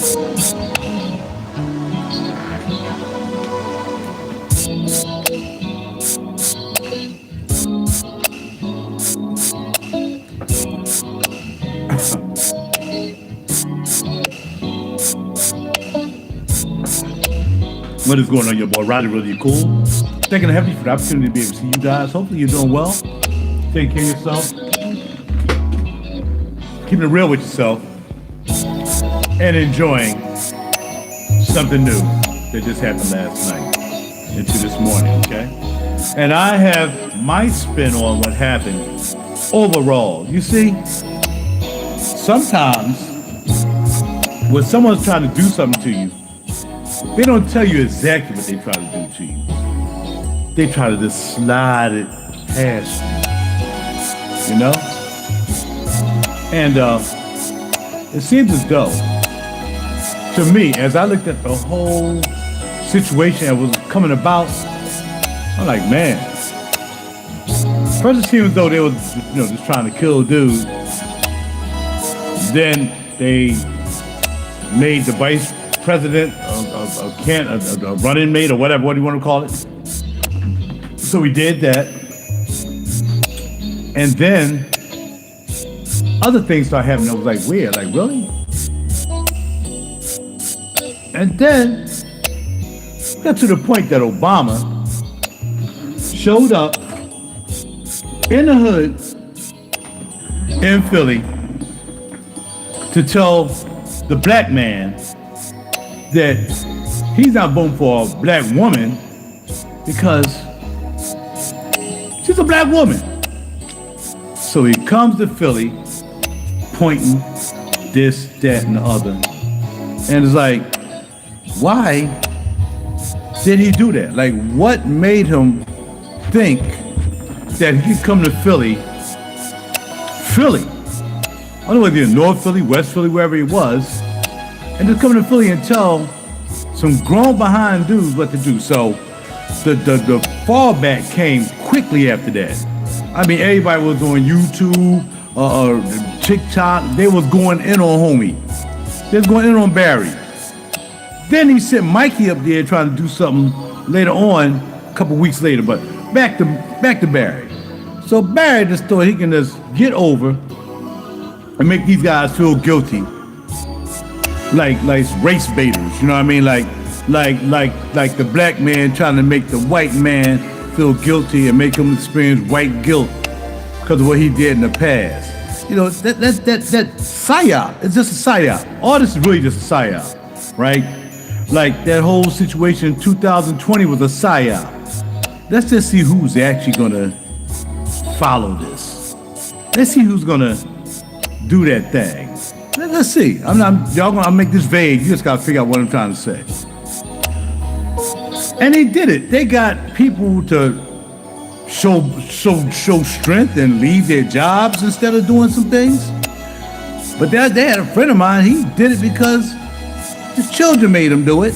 What is going on, your boy Roddy? Really cool. Thanking the heavy for the opportunity to be able to see you guys. Hopefully you're doing well. Taking care of yourself. Keeping it real with yourself. And enjoying something new that just happened last night into this morning, okay? And I have my spin on what happened overall. You see, sometimes when someone's trying to do something to you, they don't tell you exactly what they try to do to you. They try to just slide it past you, you know? And it seems as though, to me, as I looked at the whole situation that was coming about, I'm like, man, first it seemed as though they were, just trying to kill a dude. Then they made the vice president a running mate or whatever, what do you want to call it? So we did that. And then other things started happening. I was like, weird, like really? And then got to the point that Obama showed up in the hood in Philly to tell the black man that he's not voting for a black woman because she's a black woman. So he comes to Philly pointing this, that, and the other. And it's like, why did he do that? Like, what made him think that he could come to Philly, I don't know whether you're in North Philly, West Philly, wherever he was, and just come to Philly and tell some grown behind dudes what to do. So the fallback came quickly after that. I mean, everybody was on YouTube, TikTok. They was going in on homie. They was going in on Barry. Then he sent Mikey up there trying to do something later on, a couple weeks later. But back to Barry. So Barry just thought he can just get over and make these guys feel guilty. Like race baiters, you know what I mean? Like the black man trying to make the white man feel guilty and make him experience white guilt because of what he did in the past. You know, that psyop. It's just a psyop. All this is really just a psyop, right? Like that whole situation in 2020 was a psyop. Let's just see who's actually gonna follow this. Let's see who's gonna do that thing. Let's see. I'll make this vague. You just gotta figure out what I'm trying to say. And they did it. They got people to show strength and leave their jobs instead of doing some things. But they had a friend of mine. He did it because his children made him do it.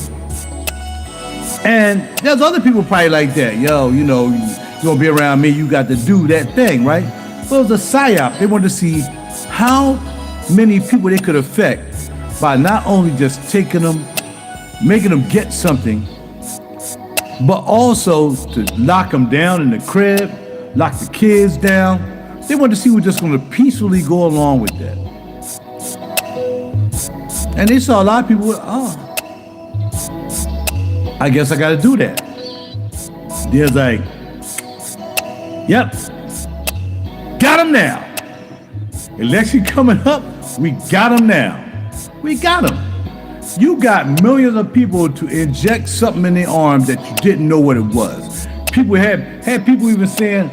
And there's other people probably like that. Yo, you gonna be around me. You got to do that thing, right? But it was a psyop. They wanted to see how many people they could affect by not only just taking them, making them get something, but also to lock them down in the crib, lock the kids down. They wanted to see who was just going to peacefully go along with that. And they saw a lot of people, I guess I got to do that. They're like, yep, got him now. Election coming up, we got him now. We got him. You got millions of people to inject something in their arm that you didn't know what it was. People had people even saying,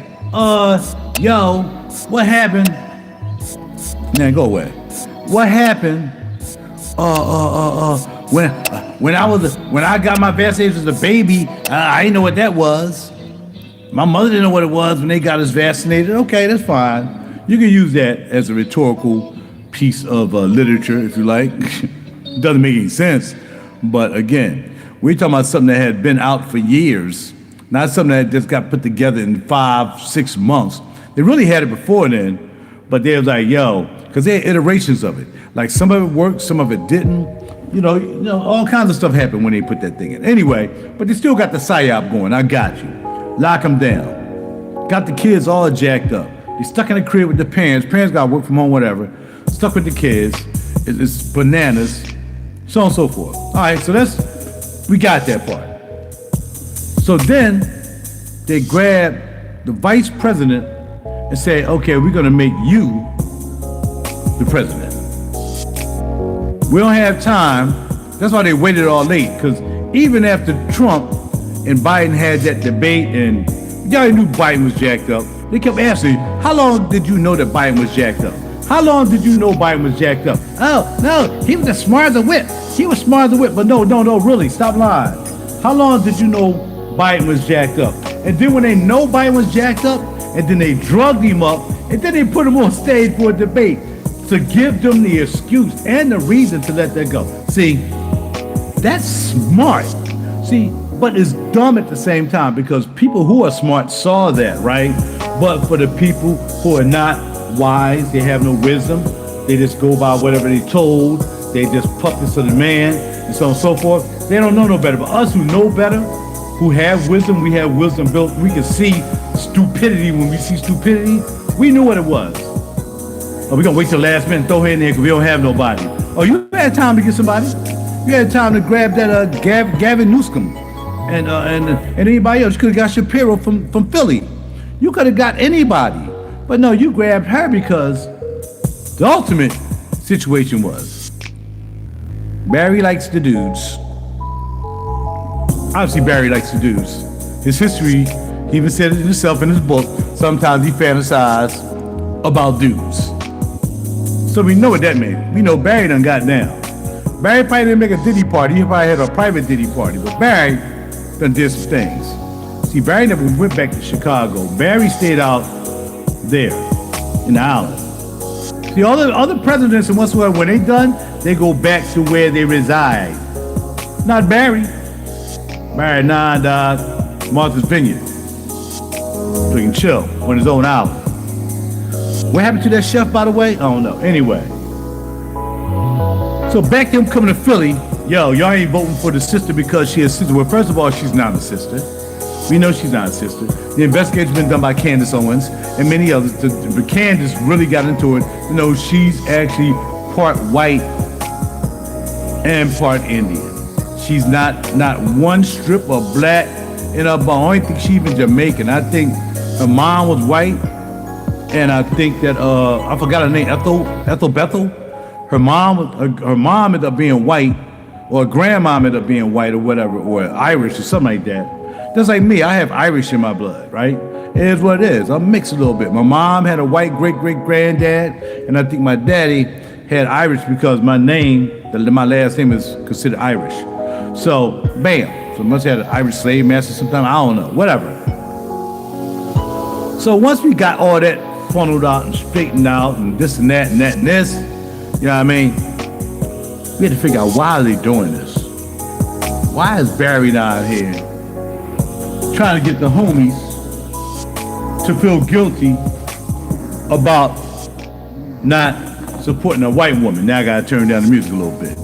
yo, what happened? Now go away. What happened? When I got my vaccination as a baby, I didn't know what that was. My mother didn't know what it was when they got us vaccinated. Okay, that's fine. You can use that as a rhetorical piece of literature, if you like. It doesn't make any sense. But again, we're talking about something that had been out for years, not something that just got put together in 5-6 months. They really had it before then, but they was like, yo, because they had iterations of it. Like some of it worked, some of it didn't. all kinds of stuff happened when they put that thing in. Anyway, but they still got the psyop going. I got you. Lock them down. Got the kids all jacked up. They stuck in the crib with the parents. Parents got to work from home, whatever. Stuck with the kids. It's bananas. So on and so forth. All right, so we got that part. So then they grabbed the vice president and said, okay, we're going to make you the president. We don't have time. That's why they waited all late, because even after Trump and Biden had that debate and y'all knew Biden was jacked up, they kept asking, how long did you know that Biden was jacked up? How long did you know Biden was jacked up? Oh, no, he was as smart as a whip. He was smart as a whip, but no, really, stop lying. How long did you know Biden was jacked up? And then when they know Biden was jacked up, and then they drugged him up, and then they put him on stage for a debate to give them the excuse and the reason to let that go. See, that's smart. See, but it's dumb at the same time, because people who are smart saw that, right? But for the people who are not wise, they have no wisdom, they just go by whatever they told, they just puppets of the man, and so on and so forth. They don't know no better. But us who know better, who have wisdom, we have wisdom built, we can see stupidity when we see stupidity. We knew what it was. Oh, we're gonna wait till the last minute and throw her in there because we don't have nobody. Oh, you had time to get somebody. You had time to grab that Gavin Newsom and anybody else. You could have got Shapiro from Philly. You could have got anybody. But no, you grabbed her because the ultimate situation was Barry likes the dudes. Obviously, Barry likes the dudes. His history, he even said it himself in his book, sometimes he fantasized about dudes. So we know what that means. We know Barry done got down. Barry probably didn't make a Diddy party. He probably had a private Diddy party. But Barry done did some things. See, Barry never went back to Chicago. Barry stayed out there in the island. See, all the other presidents and whatsoever, when they done, they go back to where they reside. Not Barry. Barry Martha's Vineyard. So he can chill on his own island. What happened to that chef, by the way? I don't know. Anyway. So back to him coming to Philly. Yo, y'all ain't voting for the sister because she a sister. Well, first of all, she's not a sister. We know she's not a sister. The investigation's been done by Candace Owens and many others. But Candace really got into it. You know, she's actually part white and part Indian. She's not one strip of black in her bone. I don't think she even Jamaican. I think her mom was white. And I think that I forgot her name, Ethel Bethel. Her mom ended up being white, or her grandma ended up being white, or whatever, or Irish or something like that. Just like me, I have Irish in my blood, right? It is what it is. I'm mixed a little bit. My mom had a white great-great-granddad, and I think my daddy had Irish because my last name is considered Irish. So, bam. So must have had an Irish slave master sometime. I don't know. Whatever. So once we got all that funneled out and straightened out and this and that and that and this, you know what I mean? We had to figure out, why are they doing this? Why is Barry down here trying to get the homies to feel guilty about not supporting a white woman? Now I gotta turn down the music a little bit.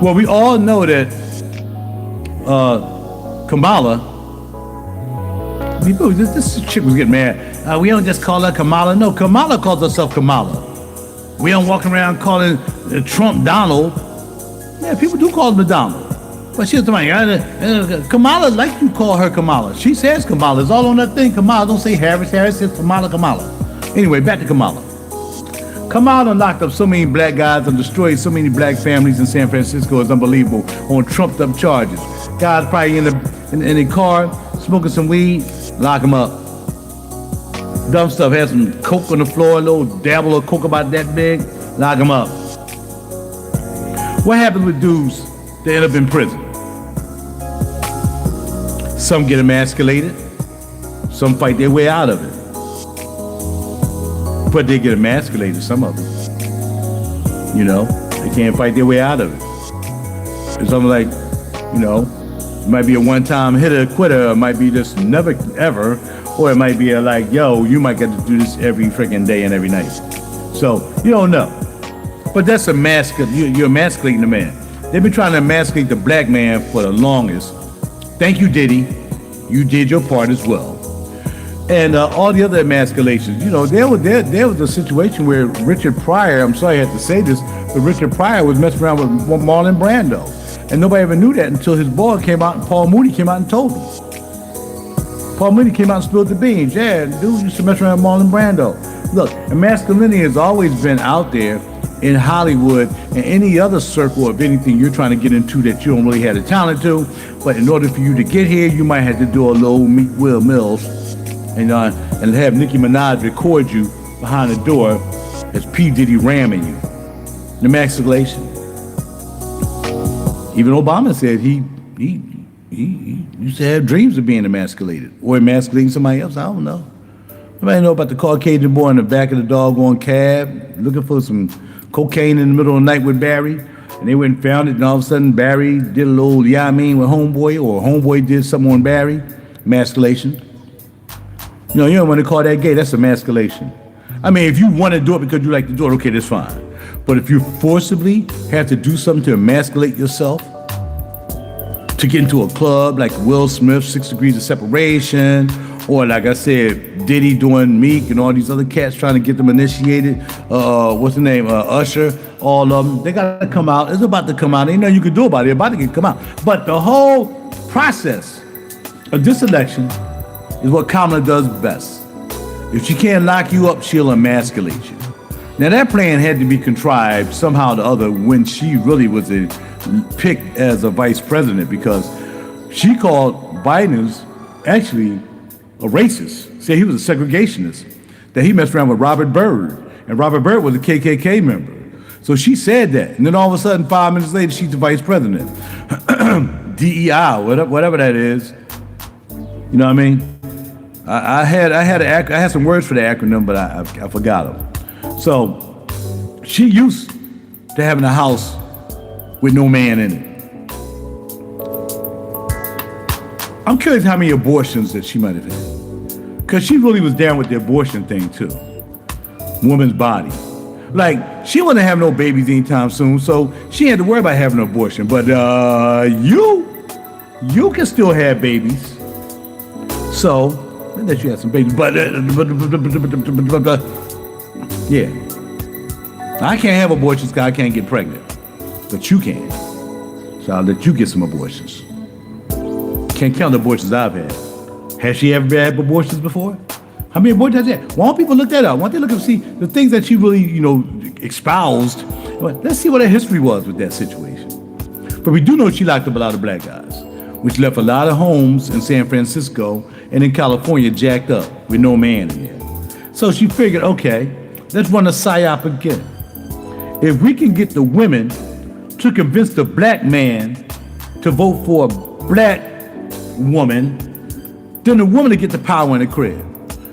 Well, we all know that Kamala, this chick was getting mad. We don't just call her Kamala. No, Kamala calls herself Kamala. We don't walk around calling Trump Donald. Yeah, people do call him Donald. But she's somebody, Kamala, like you call her Kamala. She says Kamala. It's all on that thing. Kamala, don't say Harris. Harris says Kamala. Anyway, back to Kamala. Kamala locked up so many black guys and destroyed so many black families in San Francisco. It's unbelievable on trumped up charges. Guys probably in the car smoking some weed, lock them up. Dumb stuff, had some coke on the floor, a little dabble of coke about that big, lock them up. What happens with dudes that end up in prison? Some get emasculated, some fight their way out of it. But they get emasculated, some of them. You know, they can't fight their way out of it. It's something like, you know, it might be a one-time hitter, quitter, it might be just never, ever, or it might be like, yo, you might get to do this every freaking day and every night. So, you don't know. But that's you're emasculating the man. They've been trying to emasculate the black man for the longest. Thank you, Diddy. You did your part as well. And all the other emasculations. You know, there was a situation where Richard Pryor, I'm sorry I had to say this, but Richard Pryor was messing around with Marlon Brando. And nobody ever knew that until his boy came out and Paul Mooney came out and told him. Paul Mooney came out and spilled the beans. Yeah, dude used to mess around with Marlon Brando. Look, masculinity has always been out there in Hollywood and any other circle of anything you're trying to get into that you don't really have the talent to. But in order for you to get here, you might have to do a little Meet Will Mills and have Nicki Minaj record you behind the door as P. Diddy ramming you. The emasculation. Even Obama said he used to have dreams of being emasculated or emasculating somebody else. I don't know. Nobody know about the Caucasian boy in the back of the doggone cab looking for some cocaine in the middle of the night with Barry, and they went and found it, and all of a sudden Barry did a little, with homeboy, or homeboy did something on Barry. Emasculation. You know, you don't want to call that gay. That's emasculation. I mean, if you want to do it because you like to do it, okay, that's fine. But if you forcibly have to do something to emasculate yourself, to get into a club like Will Smith, 6 Degrees of Separation, or like I said, Diddy doing Meek and all these other cats trying to get them initiated, what's the name, Usher, all of them, they gotta come out. It's about to come out. Ain't nothing you can do about it. It's about to come out. But the whole process of this election is what Kamala does best. If she can't lock you up, she'll emasculate you. Now that plan had to be contrived somehow or the other when she really was picked as a vice president, because she called Biden's actually a racist, said he was a segregationist, that he messed around with Robert Byrd, and Robert Byrd was a KKK member. So she said that, and then all of a sudden, 5 minutes later, she's the vice president. DEI, whatever that is. You know what I mean? I had some words for the acronym, but I forgot them. So she used to having a house with no man in it. I'm curious how many abortions that she might have had, because she really was down with the abortion thing too. Woman's body. Like, she wasn't have no babies anytime soon, so she had to worry about having an abortion. But you can still have babies. So, that you had some babies, but yeah. I can't have abortions because I can't get pregnant, but you can. So I'll let you get some abortions. Can't count the abortions I've had. Has she ever had abortions before? How many abortions has she had? Why don't people look that up? Why don't they look and see the things that she really, espoused? Let's see what her history was with that situation. But we do know she locked up a lot of black guys, which left a lot of homes in San Francisco and in California jacked up with no man in there. So she figured, okay, let's run a psyop again. If we can get the women to convince the black man to vote for a black woman, then the woman to get the power in the crib.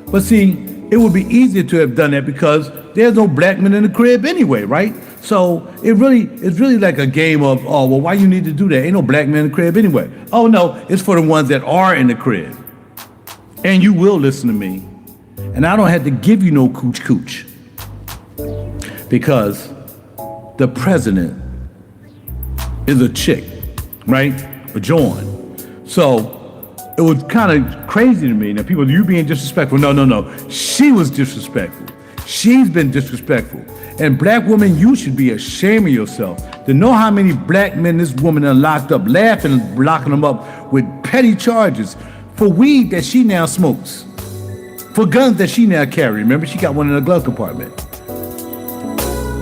But see, it would be easier to have done that because there's no black men in the crib anyway, right? So it's really like a game of, oh, well, why you need to do that? Ain't no black men in the crib anyway. Oh no, it's for the ones that are in the crib. And you will listen to me. And I don't have to give you no cooch. Because the president is a chick, right? A John. So it was kind of crazy to me. Now people, you being disrespectful. No. She was disrespectful. She's been disrespectful. And black women, you should be ashamed of yourself to know how many black men this woman done locked up, laughing, locking them up with petty charges for weed that she now smokes, for guns that she now carry. Remember, she got one in the glove compartment.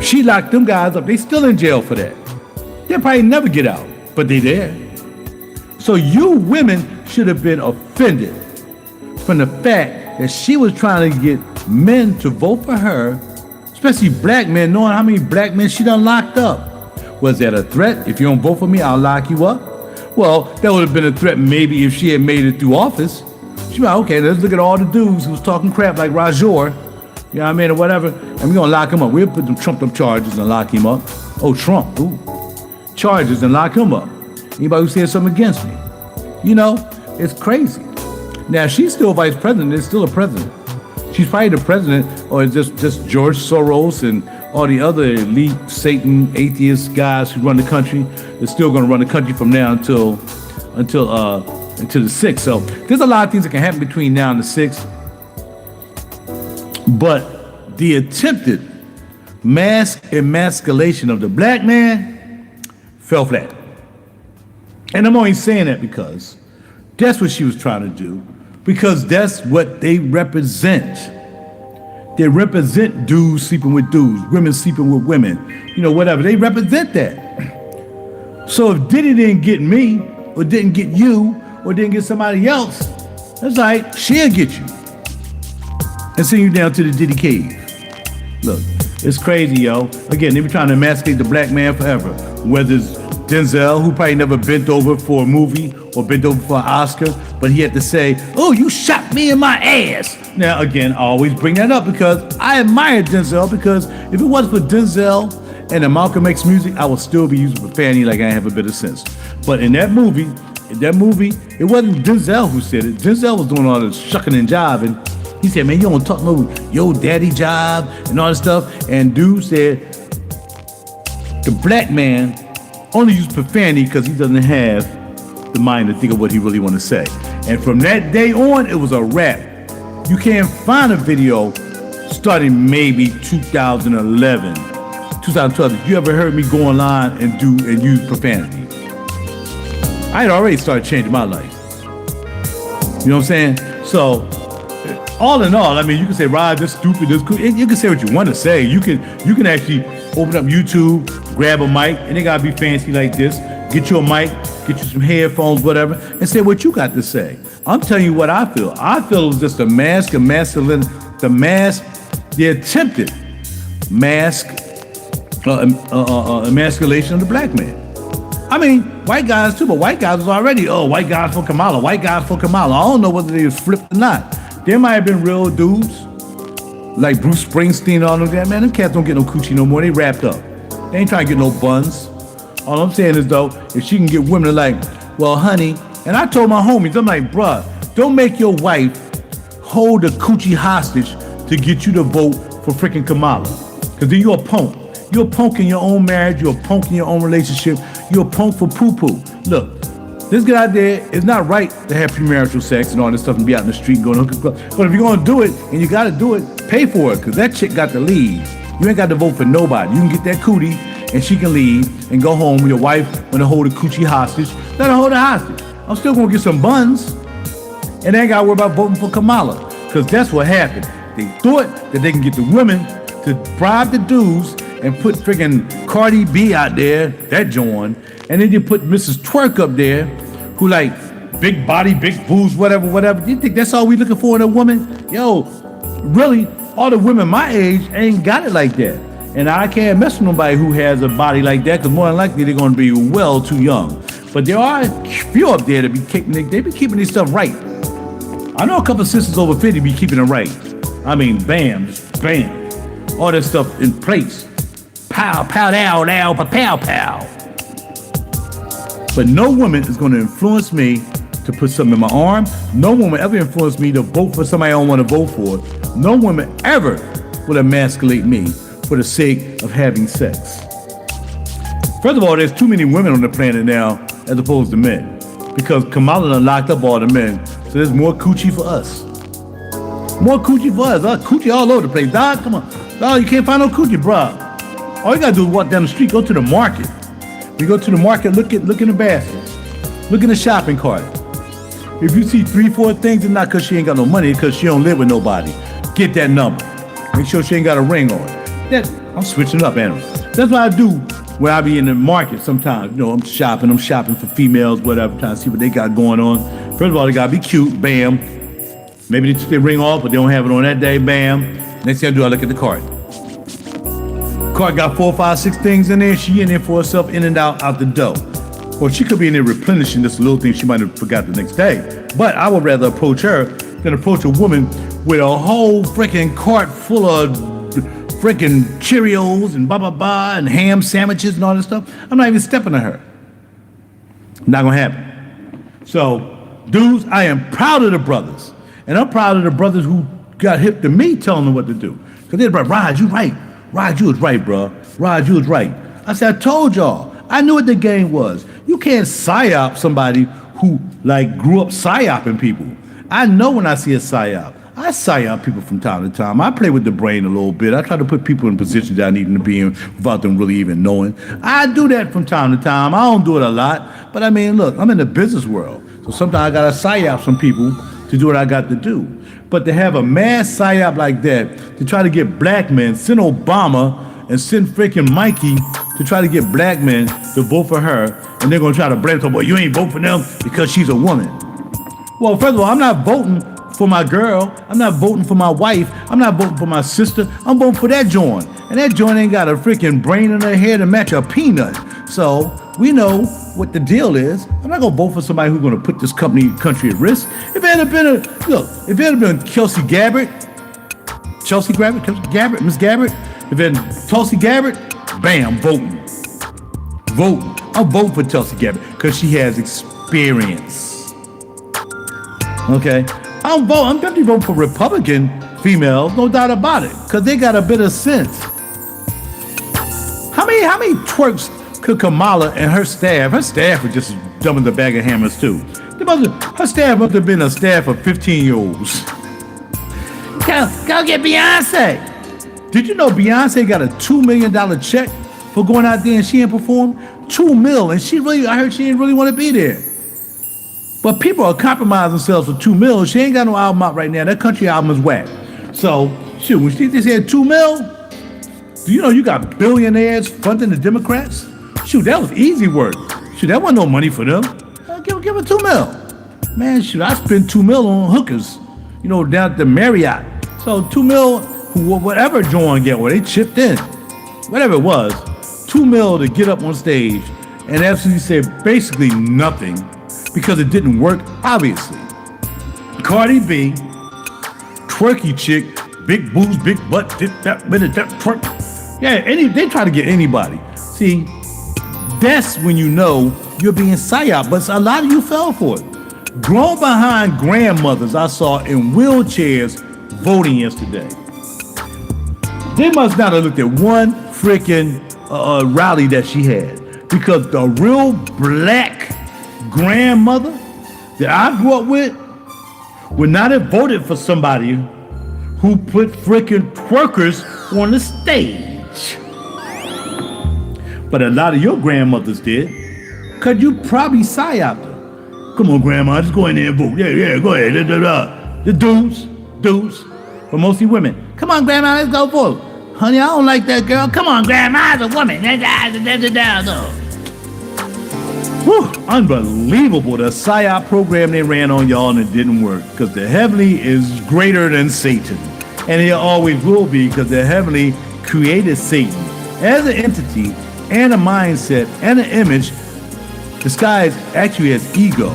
She locked them guys up. They still in jail for that. They'll probably never get out, but they there. So you women should have been offended from the fact that she was trying to get men to vote for her, especially black men, knowing how many black men she done locked up. Was that a threat? If you don't vote for me, I'll lock you up? Well, that would have been a threat maybe if she had made it through office. She'd be like, okay, let's look at all the dudes who was talking crap like Rajor, you know what I mean, or whatever, and we're gonna lock him up. We'll put them trumped up charges and lock him up. Oh, Trump, ooh. Charges and lock him up. Anybody who says something against me. You know, it's crazy. Now, she's still vice president, it's still a president. She's probably the president, or just George Soros and all the other elite Satan atheist guys who run the country, they're still going to run the country from now until the 6th. So there's a lot of things that can happen between now and the 6th. But the attempted mass emasculation of the black man fell flat. And I'm only saying that because that's what she was trying to do, because that's what they represent. They represent dudes sleeping with dudes, women sleeping with women, whatever. They represent that. So if Diddy didn't get me, or didn't get you, or didn't get somebody else, that's like, she'll get you and send you down to the Diddy cave. Look, it's crazy, yo. Again, they be trying to emasculate the black man forever. Whether it's Denzel, who probably never bent over for a movie or bent over for an Oscar, but he had to say, "Oh, you shot me in my ass." Now, again, I always bring that up because I admire Denzel, because if it wasn't for Denzel and the Malcolm X music, I would still be using profanity like I have a bit of sense. But in that movie, it wasn't Denzel who said it. Denzel was doing all the shucking and jiving. He said, "Man, you don't talk no yo daddy jive and all this stuff." And dude said, the black man only used profanity because he doesn't have the mind to think of what he really want to say. And from that day on, it was a wrap. You can't find a video starting maybe 2011, 2012. If you ever heard me go online and use profanity, I had already started changing my life. You know what I'm saying? So, all in all, I mean, you can say, "Rod, this stupid, this cool." You can say what you want to say. You can actually open up YouTube, grab a mic, and it gotta be fancy like this. Get you a mic, get you some headphones, whatever, and say what you got to say. I'm telling you what I feel. I feel it was just a mask of masculine, the attempted mask, emasculation of the black man. I mean, white guys too, but white guys was already, white guys for Kamala, white guys for Kamala. I don't know whether they was flipped or not. There might have been real dudes, like Bruce Springsteen and all of that. Man, them cats don't get no coochie no more. They wrapped up. They ain't trying to get no buns. All I'm saying is, though, if she can get women like, "Well, honey," and I told my homies, I'm like, "Bruh, don't make your wife hold a coochie hostage to get you to vote for freaking Kamala. Because then you're a punk. You're a punk in your own marriage. You're a punk in your own relationship. You're a punk for poo-poo. Look, this guy out there, it's not right to have premarital sex and all this stuff and be out in the street and going to hook club. But if you're going to do it, and you got to do it, pay for it, because that chick got to leave. You ain't got to vote for nobody. You can get that cootie, and she can leave and go home with your wife when to hold a coochie hostage. Let her hold a hostage. I'm still going to get some buns, and they ain't got to worry about voting for Kamala, because that's what happened. They thought that they can get the women to bribe the dudes and put freaking Cardi B out there, that joint, and then you put Mrs. Twerk up there, who like big body, big boobs, whatever. You think that's all we looking for in a woman? Yo, really, all the women my age ain't got it like that. And I can't mess with nobody who has a body like that, because more than likely they're gonna be well too young. But there are a few up there that be keeping this stuff right. I know a couple of sisters over 50 be keeping it right. I mean, bam, bam, all that stuff in place. Pow, pow, dow, dow, pow, pow. But no woman is going to influence me to put something in my arm. No woman ever influenced me to vote for somebody I don't want to vote for. No woman ever will emasculate me for the sake of having sex. First of all, there's too many women on the planet now as opposed to men, because Kamala done locked up all the men. So there's more coochie for us. More coochie for us. Coochie all over the place. Dog, come on. Dog, you can't find no coochie, bruh. All you gotta do is walk down the street, go to the market. You go to the market, look in the basket. Look in the shopping cart. If you see 3-4 things, it's not because she ain't got no money, it's because she don't live with nobody. Get that number. Make sure she ain't got a ring on it. I'm switching up animals. That's what I do when I be in the market sometimes. You know, I'm shopping for females, whatever, trying to see what they got going on. First of all, they gotta be cute, bam. Maybe they took their ring off, but they don't have it on that day, bam. Next thing I do, I look at the cart. Cart got 4, 5, 6 things in there. She in there for herself, in and out the door. Or she could be in there replenishing this little thing she might have forgot the next day. But I would rather approach her than approach a woman with a whole freaking cart full of freaking Cheerios and blah, blah, blah, and ham sandwiches and all this stuff. I'm not even stepping to her. Not gonna happen. So, dudes, I am proud of the brothers. And I'm proud of the brothers who got hip to me telling them what to do. Because they're like, Rod, you right. Rod, you was right, bro. Rod, you was right. I said, I told y'all. I knew what the game was. You can't psyop somebody who like grew up psyoping people. I know when I see a psyop. I psyop people from time to time. I play with the brain a little bit. I try to put people in positions that I need them to be in without them really even knowing. I do that from time to time. I don't do it a lot. But I mean, look, I'm in the business world. So sometimes I got to psyop some people to do what I got to do. But to have a mass psyop like that, to try to get black men, send Obama and send freaking Mikey to try to get black men to vote for her, and they're going to try to blame her, well, you ain't vote for them because she's a woman. Well, first of all, I'm not voting for my girl. I'm not voting for my wife. I'm not voting for my sister. I'm voting for that joint. And that joint ain't got a freaking brain in her head to match a peanut. So we know what the deal is. I'm not gonna vote for somebody who's gonna put this country at risk. If it had been Kelsey Gabbard, Miss Gabbard, if it had Tulsi Gabbard, bam, voting. I'm voting for Tulsi Gabbard because she has experience. Okay, I'm definitely voting for Republican females, no doubt about it, because they got a bit of sense. How many twerks could Kamala and her staff was just dumping the bag of hammers too. Her staff must have been a staff of 15-year-olds. Go get Beyonce. Did you know Beyonce got a $2 million check for going out there and she ain't performed? $2 million, and I heard she didn't really want to be there. But people are compromising themselves for $2 million. She ain't got no album out right now. That country album is whack. So, shoot, when she just had $2 million, do you know you got billionaires funding the Democrats? Shoot, that was easy work. Shoot, that wasn't no money for them. Give her $2 million. Man, shoot, I spent $2 million on hookers, down at the Marriott. So $2 million, whatever Joan get, where they chipped in, whatever it was, $2 million to get up on stage and absolutely say basically nothing because it didn't work, obviously. Cardi B, twerky chick, big boobs, big butt, that twerk. Yeah, they try to get anybody. See, that's when you know you're being psyop, but a lot of you fell for it. Grown behind grandmothers I saw in wheelchairs voting yesterday. They must not have looked at one freaking rally that she had, because the real black grandmother that I grew up with would not have voted for somebody who put freaking twerkers on the stage. But a lot of your grandmothers did, because you probably psyoped her. Come on, grandma, just go in there and vote. Yeah, go ahead. The dudes, but mostly women. Come on, grandma, let's go vote. Honey, I don't like that girl. Come on, grandma, as a woman. Whew, unbelievable, the psyop program they ran on y'all, and it didn't work, because the heavenly is greater than Satan. And it always will be, because the heavenly created Satan as an entity and a mindset and an image disguised actually as ego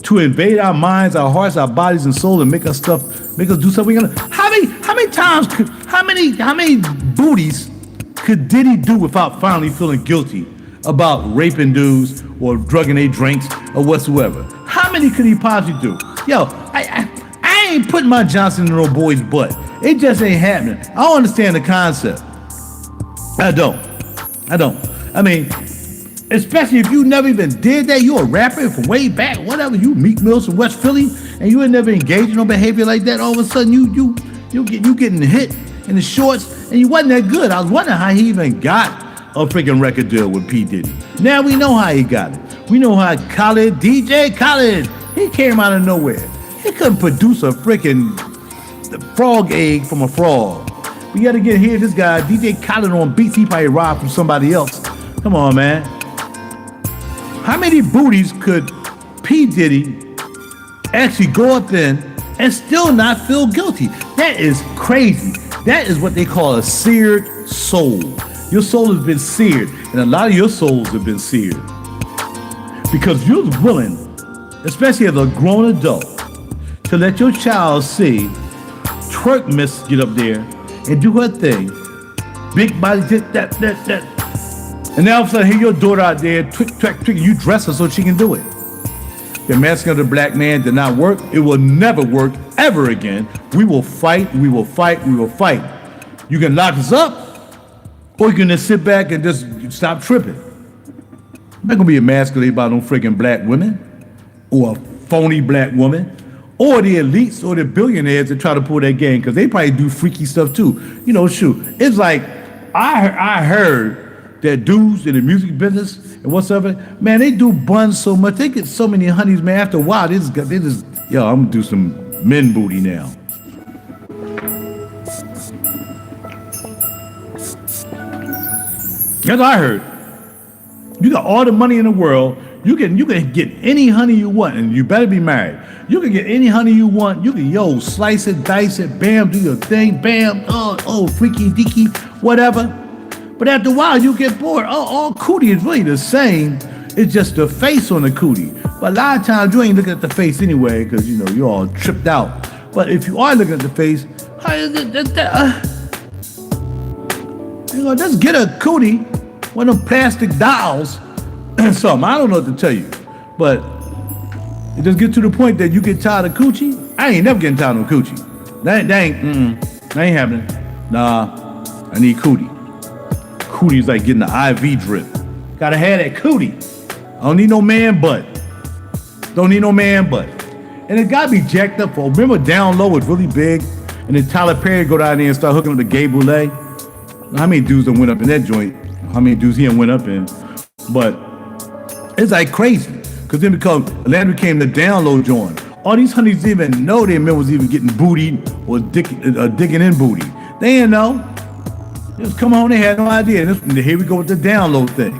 to invade our minds, our hearts, our bodies, and soul, and make us do stuff we gonna. How many booties could Diddy do without finally feeling guilty about raping dudes or drugging their drinks or whatsoever? How many could he possibly do? Yo, I ain't putting my Johnson in no boy's butt. It just ain't happening. I don't understand the concept. I don't. I mean, especially if you never even did that, you a rapper from way back, whatever, you Meek Mills from West Philly, and you had never engaged in no behavior like that, all of a sudden you getting hit in the shorts, and you wasn't that good. I was wondering how he even got a freaking record deal with P. Diddy. Now we know how he got it. We know how DJ Khaled, he came out of nowhere. He couldn't produce a freaking frog egg from a frog. We gotta get here, this guy, DJ Khaled on beats, he probably robbed from somebody else. Come on, man. How many booties could P. Diddy actually go up in and still not feel guilty? That is crazy. That is what they call a seared soul. Your soul has been seared, and a lot of your souls have been seared. Because you're willing, especially as a grown adult, to let your child see twerk miss get up there and do her thing. Big body, that. And now all of a sudden, here your daughter out there, twick, you dress her so she can do it. The masking of the black man did not work. It will never work ever again. We will fight. You can lock us up, Or you can just sit back and just stop tripping. I'm not gonna be emasculated by no freaking black women or a phony black woman or the elites or the billionaires that try to pull that game because they probably do freaky stuff too. You know, shoot. It's like I heard that dudes in the music business and whatsoever, man, they do buns so much. They get so many honeys, man. After a while, they just yo, I'm gonna do some men booty now. That's what I heard. You got all the money in the world. You can get any honey you want, and you better be married. You can get any honey you want. You can slice it, dice it, bam, do your thing, bam, freaky deaky, whatever. But after a while, you get bored. All cootie is really the same. It's just the face on the cootie. But a lot of times you ain't looking at the face anyway, because you're all tripped out. But if you are looking at the face, just get a cootie, one of them plastic dolls. Something. I don't know what to tell you, but it just get to the point that you get tired of coochie. I ain't never getting tired of coochie. That ain't happening. Nah, I need cootie. Cootie's like getting the IV drip. Gotta have that cootie. I don't need no man butt. Don't need no man butt. And it gotta be jacked up for. Remember Down Low was really big, and then Tyler Perry go down there and start hooking up the gay boule. How many dudes done went up in that joint? How many dudes he done went up in? But it's like crazy, because then Atlanta became the Down Low joint. All these honeys didn't even know their men was even getting booty or digging in booty. They didn't know. Just come on, they had no idea. And here we go with the Down Low thing.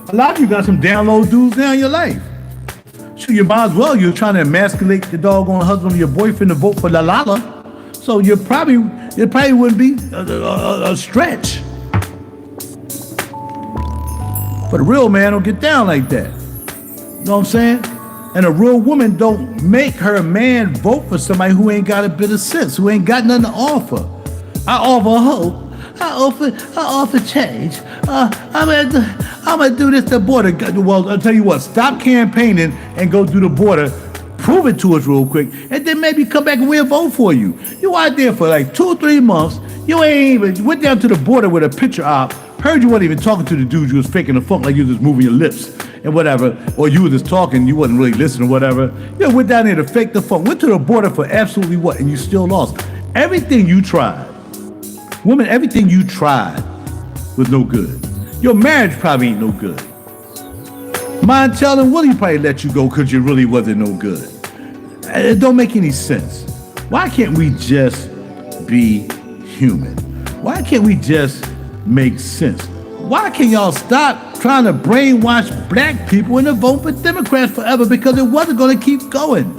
A lot of you got some Down Low dudes now in your life. Shoot, you might as well. You're trying to emasculate the doggone husband of your boyfriend to vote for La Lala. So it probably wouldn't be a stretch. But a real man don't get down like that. You know what I'm saying? And a real woman don't make her man vote for somebody who ain't got a bit of sense, who ain't got nothing to offer. I offer hope. I offer change. I'm gonna do this the border. Well, I'll tell you what. Stop campaigning and go do the border. Prove it to us real quick, and then maybe come back and we'll vote for you. You out there for like 2 or 3 months. You ain't even went down to the border with a picture op. Heard you wasn't even talking to the dude. You was faking the funk like you was just moving your lips and whatever. Or you was just talking. You wasn't really listening or whatever. You went down there to fake the funk. Went to the border for absolutely what? And you still lost. Everything you tried. Woman, everything you tried was no good. Your marriage probably ain't no good. Mind telling Willie probably let you go because you really wasn't no good. It don't make any sense. Why can't we just be human? Why can't we just make sense? Why can't y'all stop trying to brainwash black people and to vote for Democrats forever, because it wasn't going to keep going?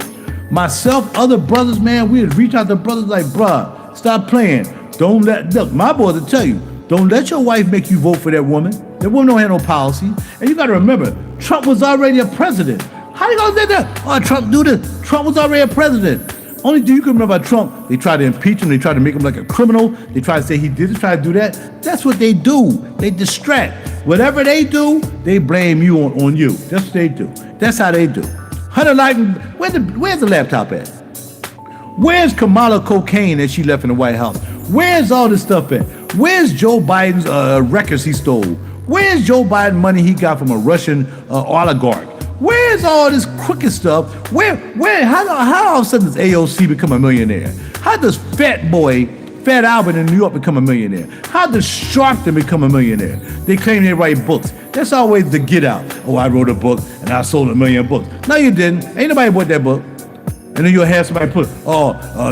Myself, other brothers, man, we would reach out to brothers like, bruh, stop playing. Look, my boys will tell you, don't let your wife make you vote for that woman. That woman don't have no policy. And you got to remember, Trump was already a president. How you gonna say that? Oh, Trump do this. Trump was already a president. Only thing you can remember about Trump, they tried to impeach him, they tried to make him like a criminal, they tried to say he did try to do that. That's what they do. They distract. Whatever they do, they blame you on you. That's what they do. That's how they do. Hunter Biden, where's the laptop at? Where's Kamala cocaine that she left in the White House? Where's all this stuff at? Where's Joe Biden's records he stole? Where's Joe Biden money he got from a Russian oligarch? Where's all this crooked stuff? How all of a sudden does AOC become a millionaire? How does Fat Albert in New York become a millionaire? How does Sharpton become a millionaire? They claim they write books. That's always the get out. Oh, I wrote a book and I sold 1 million books. No, you didn't. Ain't nobody bought that book. And then you'll have somebody put,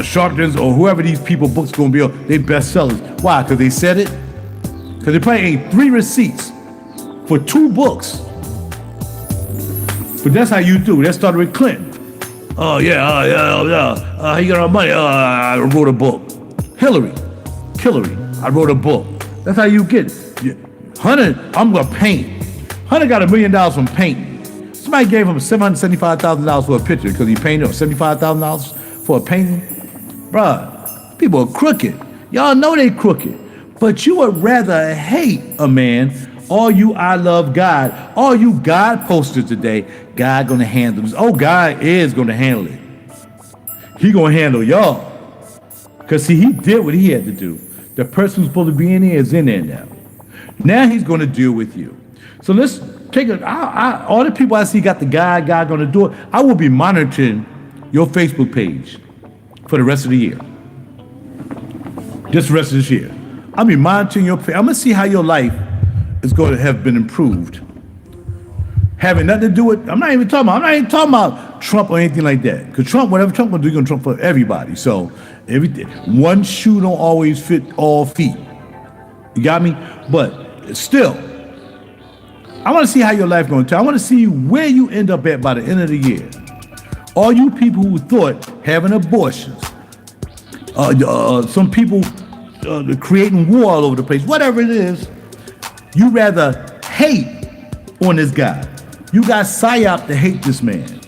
Sharpton's or whoever these people books gonna be, they bestsellers. Why? Because they said it? Because they probably ain't 3 receipts for 2 books. But that's how you do. That started with Clinton. Oh, yeah. How you got our money? I wrote a book. Hillary, I wrote a book. That's how you get it. Hunter, I'm going to paint. Hunter got $1 million from painting. Somebody gave him $775,000 for a picture because he painted, or $75,000 for a painting. Bruh, people are crooked. Y'all know they crooked. But you would rather hate a man. All you I love God, all you God posters today, God gonna handle this. Oh, God is gonna handle it. He gonna handle y'all. Because see, he did what he had to do. The person who's supposed to be in there is in there now. Now he's going to deal with you. So let's take it. All the people I see got the guy going to do it. I will be monitoring your Facebook page for the rest of the year. Just the rest of this year. I'll be monitoring your page. I'm going to see how your life is going to have been improved. Having nothing to do with, I'm not even talking about Trump or anything like that. Because Trump, whatever Trump going to do, he's going to Trump for everybody. So everything, one shoe don't always fit all feet. You got me? But still, I want to see how your life going to turn. I want to see where you end up at by the end of the year. All you people who thought having abortions, some people creating war all over the place, whatever it is, you rather hate on this guy. You got psyop to hate this man.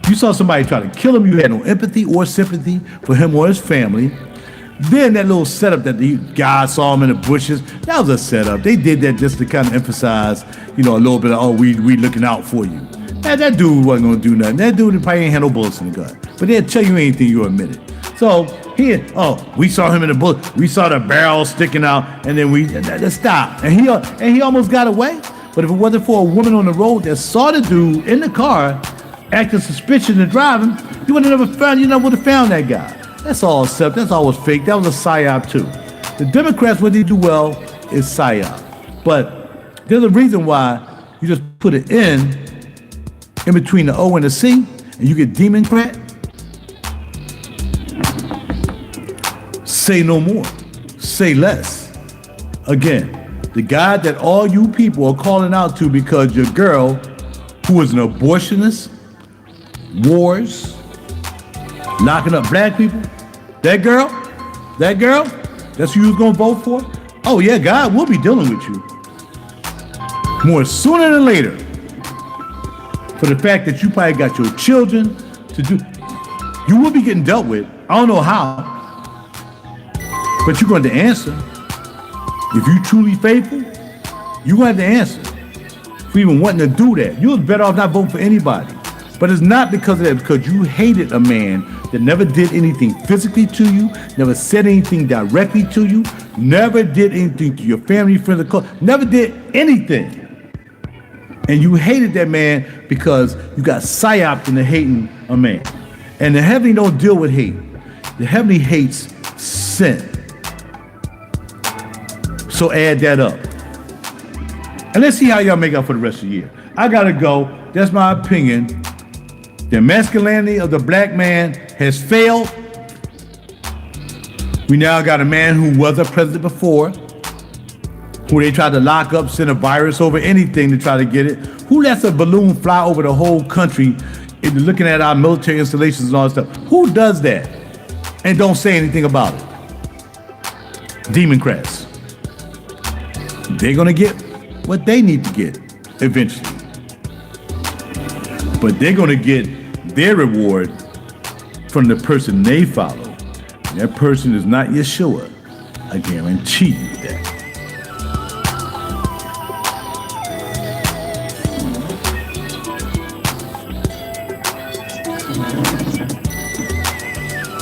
You saw somebody try to kill him. You had no empathy or sympathy for him or his family. Then that little setup that the guy saw him in the bushes, that was a setup. They did that just to kind of emphasize, a little bit of, oh, we looking out for you. That dude wasn't going to do nothing. That dude probably ain't had no bullets in the gun. But they'll tell you anything you admit it. So here, we saw him in the bullet. We saw the barrel sticking out, and then let's stop. And he almost got away. But if it wasn't for a woman on the road that saw the dude in the car acting suspicious and driving, you would have never found that guy. That's all stuff. That's all was fake. That was a psyop too. The Democrats, what they do well is psyop. But there's a reason why you just put an N in between the O and the C, and you get Democrat. Say no more. Say less. Again, the guy that all you people are calling out to because your girl, who is an abortionist, wars, locking up black people, that girl, that's who you was gonna vote for? Oh yeah, God will be dealing with you. More sooner than later. For the fact that you probably got your children to do, you will be getting dealt with. I don't know how, but you're going to answer. If you're truly faithful, you're going to have to answer for even wanting to do that. You're better off not voting for anybody. But it's not because of that, because you hated a man that never did anything physically to you, never said anything directly to you, never did anything to your family, friends, or close, never did anything. And you hated that man because you got psyoped into hating a man. And the heavenly don't deal with hate. The heavenly hates sin. So add that up. And let's see how y'all make out for the rest of the year. I gotta go. That's my opinion. The masculinity of the black man has failed. We now got a man who was a president before, who they tried to lock up, send a virus over anything to try to get it. Who lets a balloon fly over the whole country looking at our military installations and all that stuff? Who does that and don't say anything about it? Democrats. They're going to get what they need to get eventually. But they're going to get their reward from the person they follow. And that person is not Yeshua. I guarantee you that.